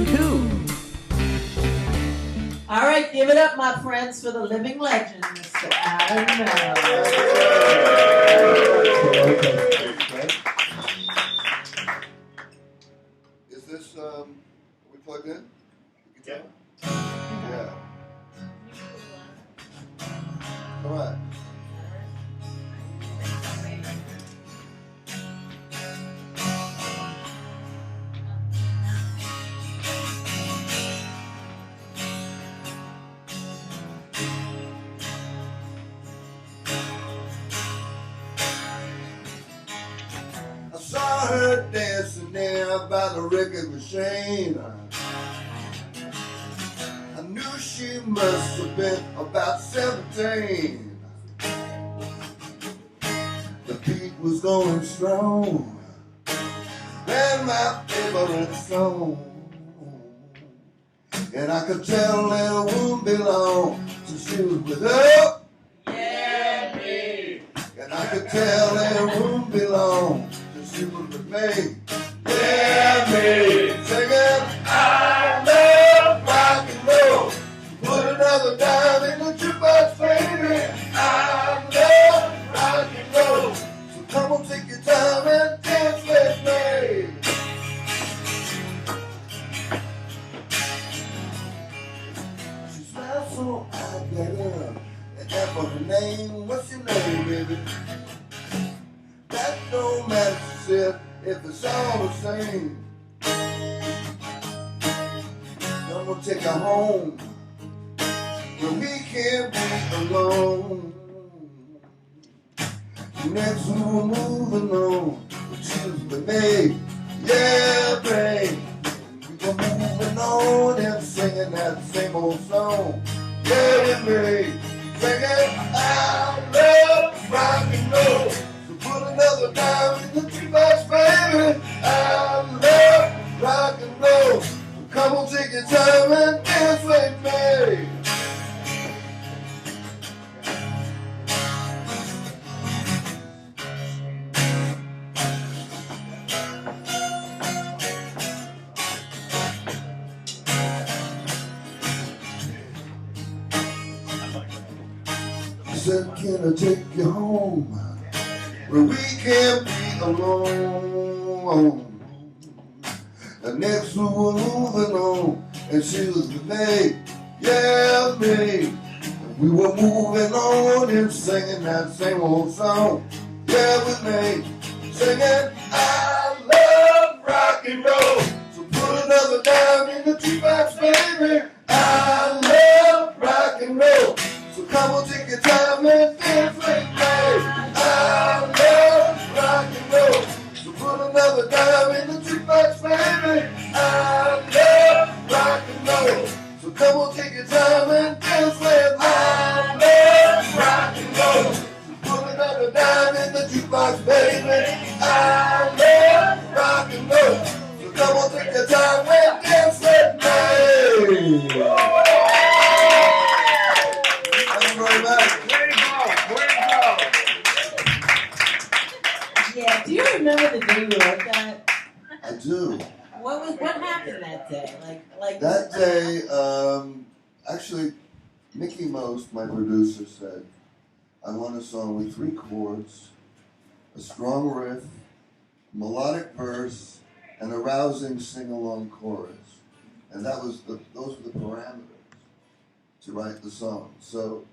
and Who. All right, give it up, my friends, for the living legend, Mr. Alan Merrill. Is this, we plugged in? Yeah. Yeah. All right. I saw her dancing there by the record machine. I knew she must have been about 17. The beat was going strong, and my favorite song. And I could tell that a woman belonged to she was with her. Yeah, me. And I could tell that a woman belonged to she was with me. Yeah, me. Singing, I love rock and roll. Put another dime in the jukebox, baby. I love rock and roll. So come on, take your time and dance with me. She smiled so I get up and asked for her name. What's your name, baby? That don't matter, she said, if it's all the same. I'm gonna take her home where we can't be alone. Next we were moving on, but she was with me. Yeah, babe. We were moving on and singing that same old song. Yeah, with me. Singing, I love rock and roll. So put another dime in the jukebox, baby. I love rock and roll. So come on, take your time and dance with me. She said, can I take you home where we can't be alone? And next we were moving on, and she was with me, yeah, me. And we were moving on and singing that same old song, yeah, with me. Singing, I love rock and roll. So put another dime in the jukebox, baby. I love rock and roll. So come on, take your time and dance with me. I love rock and roll. So put another dime in the jukebox, baby. I love rock and roll. So come on, take your time and dance with me. I love rock and roll. So put another dime in the jukebox, baby. I love rock and roll. So come on, take your time and dance with me. Thank you very much. Way to go. Yeah, do you remember the day you wrote that? I do. What happened that day? Like That day, actually, Mickey Most, my producer, said, I want a song with 3 chords, a strong riff, melodic verse, and a rousing sing-along chorus. And those were the parameters to write the song. So,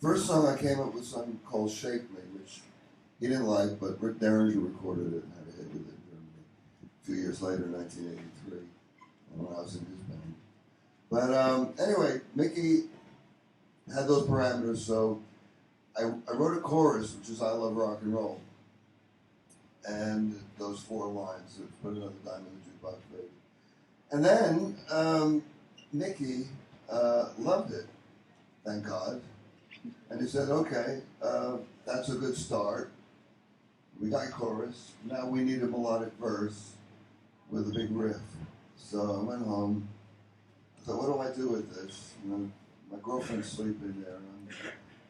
first song I came up with something called Shake Me, which he didn't like, but Rick Derringer recorded it and had a hit with it in Germany a few years later, 1983, when I was in his band. But anyway, Mickey had those parameters, so I wrote a chorus, which is I love rock and roll, and those 4 lines that put another dime in the jukebox, baby. And then Mickey loved it, thank God. And he said, okay, that's a good start. We got chorus. Now we need a melodic verse with a big riff. So I went home. I thought, what do I do with this? You know, my girlfriend's sleeping there. And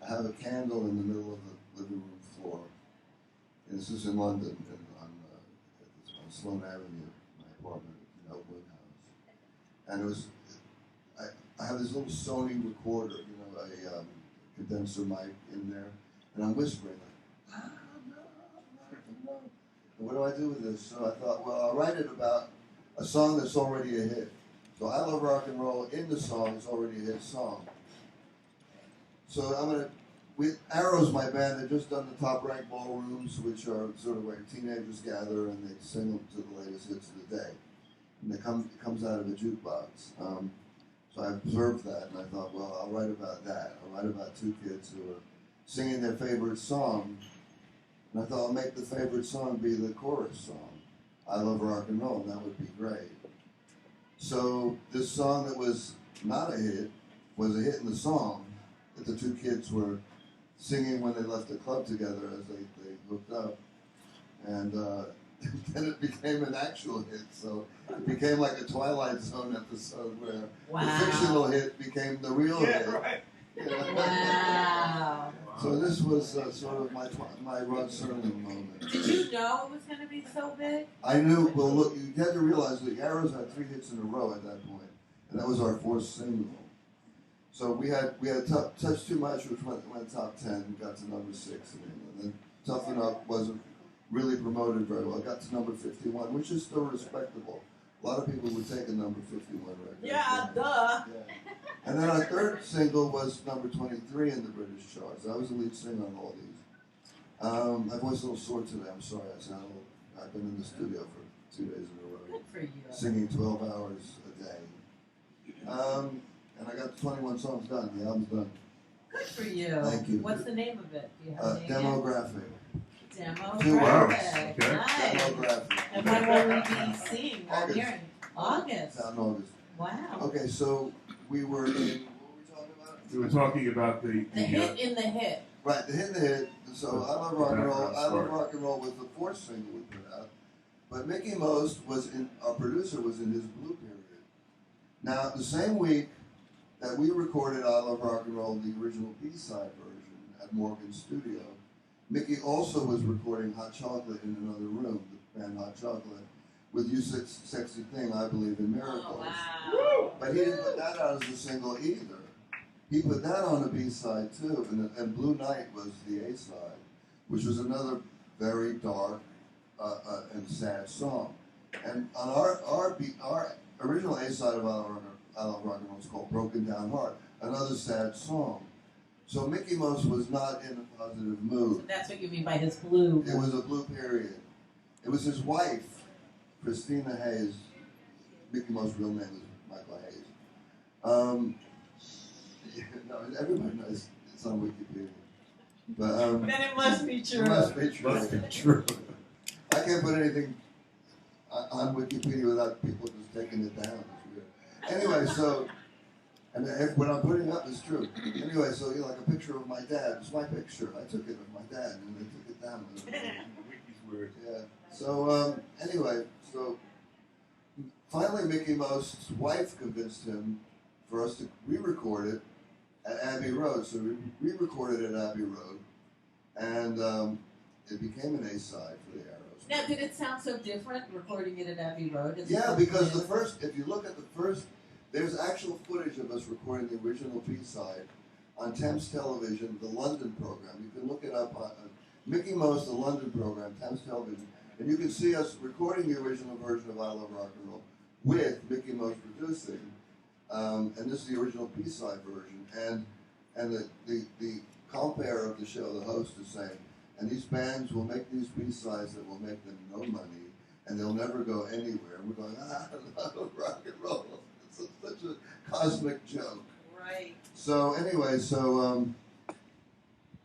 I have a candle in the middle of the living room floor. And this is in London, on Sloane Avenue, my apartment in Oakwood House. and it was, I have this little Sony recorder, you know, a condenser mic in there, and I'm whispering like, no. And what do I do with this? So I thought, well, I'll write it about a song that's already a hit. So I Love Rock and Roll in the song is already a hit song. So I'm gonna, with Arrow's my band, they've just done the Top Rank Ballrooms, which are sort of where teenagers gather and they sing them to the latest hits of the day. And it comes out of a jukebox. So I observed that and I thought, well, I'll write about that. I'll write about two kids who are singing their favorite song. And I thought I'll make the favorite song be the chorus song, I Love Rock and Roll, and that would be great. So this song that was not a hit was a hit in the song that the two kids were singing when they left the club together as they hooked up. And then it became an actual hit. So it became like a Twilight Zone episode where the fictional hit became the real hit. Right. You know? Wow. So this was sort of my Rod Serling moment. Did you know it was going to be so big? I knew, well, look, you had to realize that Arrows had 3 hits in a row at that point, and that was our 4th single. So we had Touch Too Much, which went top 10, got to number 6 in England. Then Toughen Up wasn't really promoted very well. It got to number 51, which is still respectable. A lot of people would take a number 51 record. Yeah, duh. Yeah. And then our 3rd single was number 23 in the British charts. I was the lead singer on all these. My voice is a little sore today. I'm sorry. I've been in the studio for 2 days in a row. Good for you. Singing 12 hours a day. And I got 21 songs done. The album's done. Good for you. Thank you. What's the name of it? Do you have a name? Demographic. Demographic. 2 words. Nice. Okay. Demographic. And when will we be seeing or August. hearing? August. Out in August. Wow. Okay, so we were in, what were we talking about? We were talking about The hit in the hit. Right, the hit. So I Love Rock and Roll. Background I Love story. Rock and Roll was the 4th single we put out. But Mickey Most our producer was in his blue period. Now, the same week that we recorded I Love Rock and Roll, the original B-side version at Morgan's studio, Mickey also was recording Hot Chocolate in another room, the band Hot Chocolate, with You Sexy Thing, I Believe in Miracles. Oh, wow. But he didn't put that out as a single either. He put that on a B-side too, and Blue Night was the A-side, which was another very dark and sad song. And on our original A-side of I Love Rock and Roll is called Broken Down Heart, another sad song. So Mickey Most was not in a positive So mood. that's what you mean by his blue. It was a blue period. It was his wife, Christina Hayes. Mickey Most's real name is Michael Hayes. No, everybody knows it's on Wikipedia. But Then it must be true. it must be true. Must be true. I can't put anything on Wikipedia without people just taking it down. It's weird. Anyway, so, and what I'm putting up is true. Anyway, so like a picture of my dad. It's my picture. I took it of my dad, and they took it down. Wiki's weird. Yeah. So anyway, so finally Mickey Most's wife convinced him for us to re-record it at Abbey Road. So we re-recorded it at Abbey Road, and it became an A-side for the Arrows. Now, did it sound so different recording it at Abbey Road? Yeah, because the first, if you look at the first, there's actual footage of us recording the original B-side on Thames Television, the London program. You can look it up on Mickey Most, the London program, Thames Television, and you can see us recording the original version of I Love Rock and Roll with Mickey Most producing, and this is the original B-side version. And the compere of the show, the host is saying, and these bands will make these B-sides that will make them no money, and they'll never go anywhere. And we're going, I love rock and roll. It's such a cosmic joke. Right. So anyway,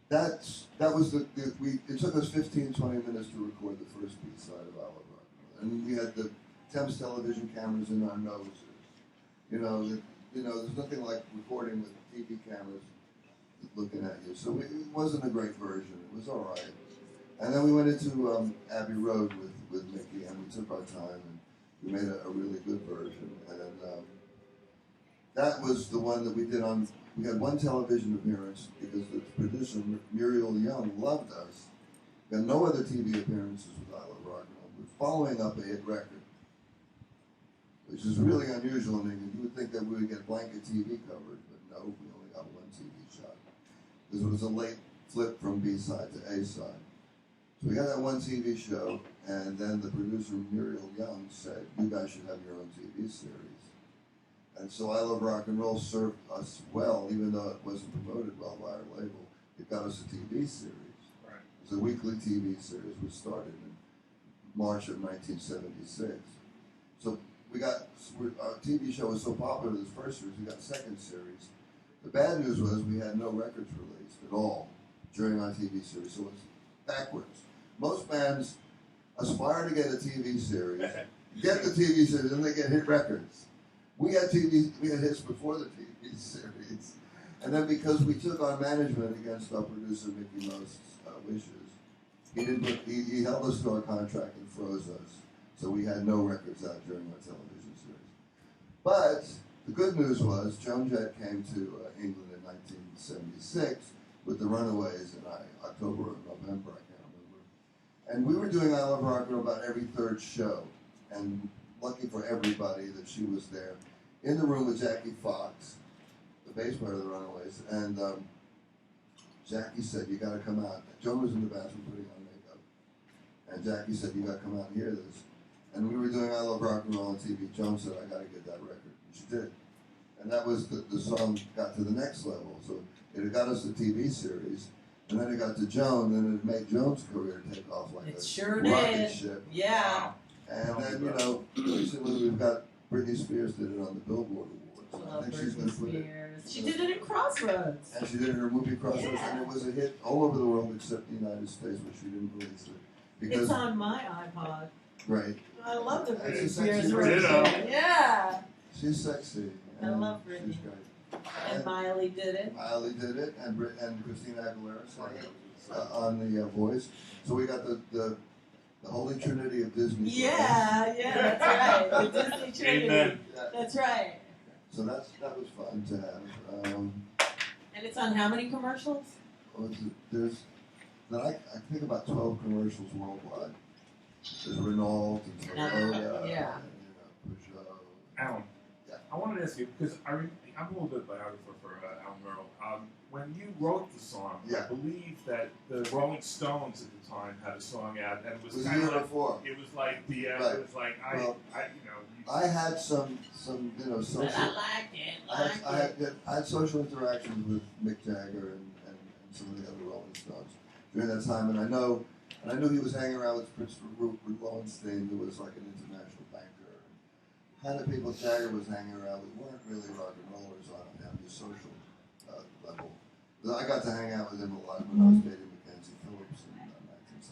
that was it took us 15, 20 minutes to record the first B-side of I Love Rock and Roll. And we had the Thames Television cameras in our noses. There's nothing like recording with TV cameras looking at you. So it wasn't a great version. It was all right. And then we went into Abbey Road with Mickey, and we took our time, and we made a really good version. And that was the one that we did on. We had one television appearance because the producer, Muriel Young, loved us. We had no other TV appearances with I Love Rock and Roll. We're following up a hit record. which is really unusual in England. You would think that we would get blanket TV coverage, but no, we only got one TV shot. Because it was a late flip from B-side to A-side. So we got that one TV show, and then the producer, Muriel Young, said, you guys should have your own TV series. And so I Love Rock and Roll served us well, even though it wasn't promoted well by our label. It got us a TV series. Right. It was a weekly TV series which started in March of 1976. So our TV show was so popular this first series, we got a second series. The bad news was we had no records released at all during our TV series, so it was backwards. Most bands aspire to get a TV series, get the TV series, and they get hit records. We had hits before the TV series. And then because we took on management against our producer Mickey Most's wishes, he held us to our contract and froze us. So we had no records out during our television series. But the good news was Joan Jett came to England in 1976 with the Runaways in October or November, I can't remember. And we were doing I Love Rock and Roll about every third show. And lucky for everybody that she was there in the room with Jackie Fox, the bass player of the Runaways. And Jackie said, you got to come out. Joan was in the bathroom putting on makeup. And Jackie said, you got to come out and hear this. And we were doing I Love Rock and Roll on TV. Joan said, I got to get that record. And she did. And that was the song got to the next level. So it got us a TV series. And then it got to Joan, and it made Joan's career take off like It a sure rocket did. ship. Yeah. And then, recently we've got Britney Spears did it on the Billboard Awards. Love I think she's going Britney to put it. Spears. She did it in Crossroads. And she did it in her movie Crossroads, Yeah. and it was a hit all over the world except the United States, which she didn't release it. Because, It's on my iPod. right, I love the That's Britney a sexy Spears version. version. Yeah. she's sexy. I and love Britney. She's great. And Miley did it. Miley did it, and Christina Aguilera sang it on the Voice. So we got the Holy Trinity of Disney. Yeah, that's right. The Disney Trinity. Amen. Yeah. That's right. So that was fun to have. And it's on how many commercials? I think about 12 commercials worldwide. There's Renault and Toyota, Yeah. and, Peugeot. Alan, Yeah. I wanted to ask you, because I'm a little bit biographer for Alan Merrill. When you wrote the song, Yeah. I believe that the Rolling Stones at the time had a song out, and it was It was a kind year of like, before. it was like the, Right. it was like, Well, you I had some But social. I liked it. I had social interactions with Mick Jagger and some of the other Rolling Stones during that time, and I knew he was hanging around with Prince Lowenstein, who was like an international banker. The kind of people Jagger was hanging around with weren't really rock and rollers on the social level. I got to hang out with him a lot when I was dating Mackenzie Phillips in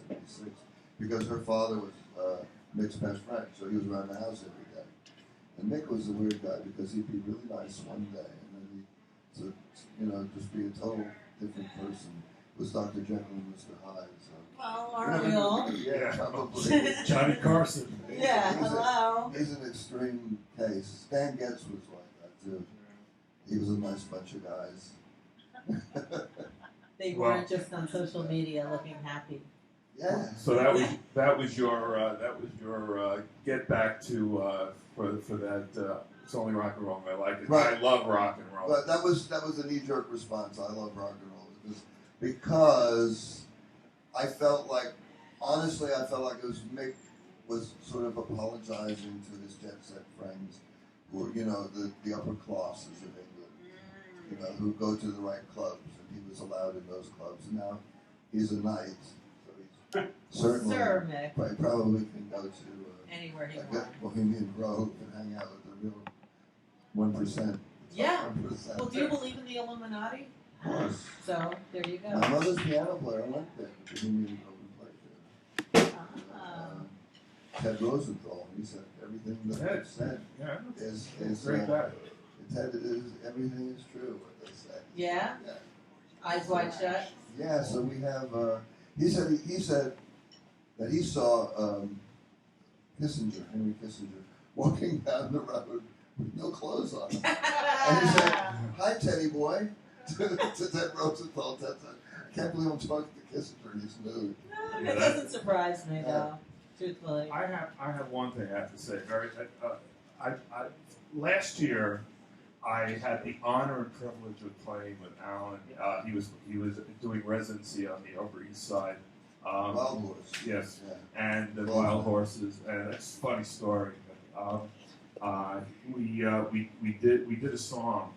1976, because her father was Mick's best friend, so he was around the house every day. And Mick was a weird guy because he'd be really nice one day, and then he'd just be a total different person. It was Dr. Jekyll and Mr. Hyde. So. Well, aren't we all? Yeah, probably. Johnny Carson. Yeah, hello. He's an extreme case. Stan Getz was like that too. He was a nice bunch of guys. They weren't just on social media looking happy. Yeah. So that was your get back to for that. It's only rock and roll. I like it. Right. I love rock and roll. But that was a knee-jerk response. I love rock and roll because I felt like it was Mick was sort of apologizing to his jet set friends, who were, the upper classes of England, who go to the right clubs, and he was allowed in those clubs. And now he's a knight, so he's certainly Sir Mick. probably can go to Anywhere he like wants. Bohemian Grove and hang out with the real 1%. Yeah. 1%. Well, do you believe in the Illuminati? Of course. So, there you go. My mother's piano player went there. Bohemian Grove and played there. Ted Rosenthal, he said everything that Ted. they said Yeah. is Great guy. Ted everything is true what they say. Yeah? Yeah. Eyes wide shut? Yeah, so we have he said that he saw Henry Kissinger walking down the road with no clothes on. And he said, "Hi, Teddy boy," to Ted Rosenthal. Ted said, "I can't believe I'm talking to Kissinger and he's nude." No, Yeah, that doesn't surprise me, Yeah. though, truthfully. I have one thing I have to say. last year, I had the honor and privilege of playing with Alan. He was doing residency on the Upper East Side. Wild Horse. Yes, Yeah. and the Wild Horses, and it's a funny story. We did a song.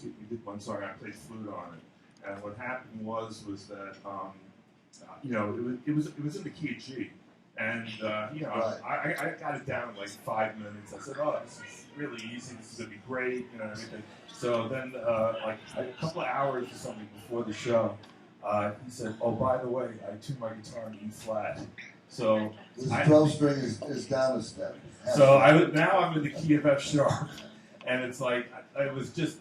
We did one song. I played flute on it, and what happened was that it was in the key of G, and Right. I got it down in like 5 minutes. I said, "Oh, this is really easy. This is gonna be great," everything. So then, like a couple of hours or something before the show, he said, "Oh, by the way, I tuned my guitar in E flat." So This 12 string is down a step. So now I'm in the key of F sharp, and it's like it was just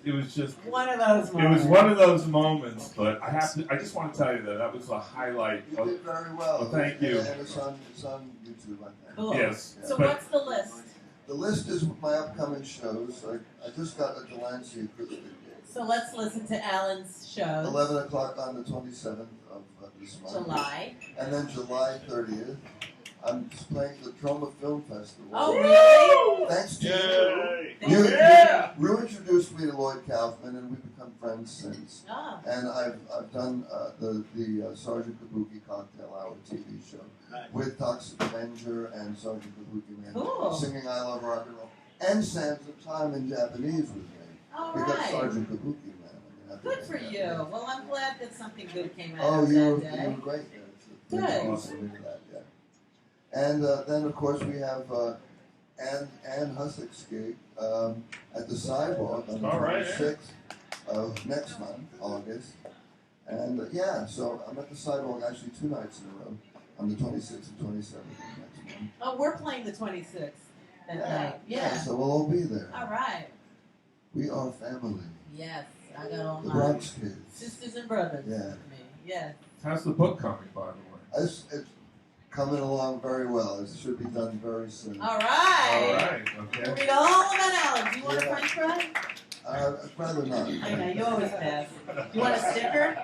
One of those moments. it was one of those moments. But I just want to tell you that was a highlight. You did very well. Oh, thank you. And it's on YouTube, I think. Cool. Yes. So But- what's the list? The list is my upcoming shows. I just got a Delancey acoustic gig. So let's listen to Alan's shows. 11 o'clock on the 27th of this month. July. And then July 30th, I'm playing the Troma Film Festival. Oh, really? Thanks to Yay! you. Yeah. Rew introduced me to Lloyd Kaufman, and we've become friends since. Ah, And I've done the Sergeant Kabuki Cocktail Hour TV show with Toxic Avenger and Sergeant Kabuki Man Cool. singing "I Love Rock and Roll" and Sands of Time in Japanese with me. all We got right. Sergeant Kabuki Man. I mean, Good for you. Well, I'm glad that something good came out Oh, of you that were day. great. Good. Awesome. That, yeah. And then, of course, we have Ann Hussick's gig at the Sidewalk on the All right, 26th of next month, August. And so I'm at the Sidewalk actually 2 nights in a row, on the 26th and 27th of next month. Oh, we're playing the 26th that night. Yeah. So we'll all be there. All right. We are family. Yes, I got all The my Bronx kids. sisters and brothers Yeah. with me. Yes. How's the book coming, by the way? It's coming along very well. It should be done very soon. All All right. right. We'll Okay. read all about Alan. Do you want a Yeah. French fry? I'd rather not. I know, you always pass. You want a sticker?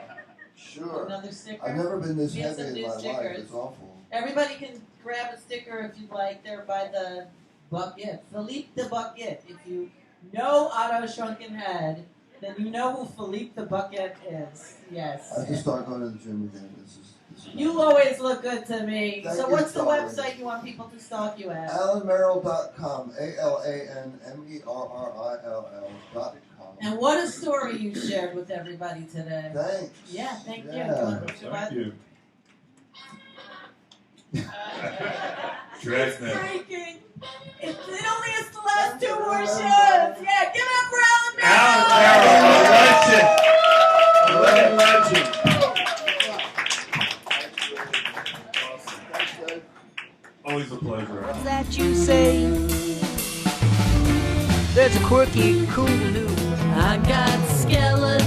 Sure. Another sticker? I've never been this We have heavy some in new my life. stickers. It's awful. Everybody can grab a sticker if you'd like. They're by the bucket. Philippe the Bucket. If you know Otto Shrunkenhead, then you know who Philippe the Bucket is. Yes. I have to start going to the gym again. This is You always look good to me. Thank So you, what's the darling. website you want people to stalk you at? AlanMerrill.com. AlanMerrill.com. And what a story you shared with everybody today. Thanks. Yeah, thank you. Yeah. Do you want to push your Thank button? you. Dragnet. Freaking. It only has to last 2 more shows. Yeah, give it up for Alan Merrill. Alan Merrill, a legend. Always a pleasure. That you say there's a quirky, cool new I got skeletons.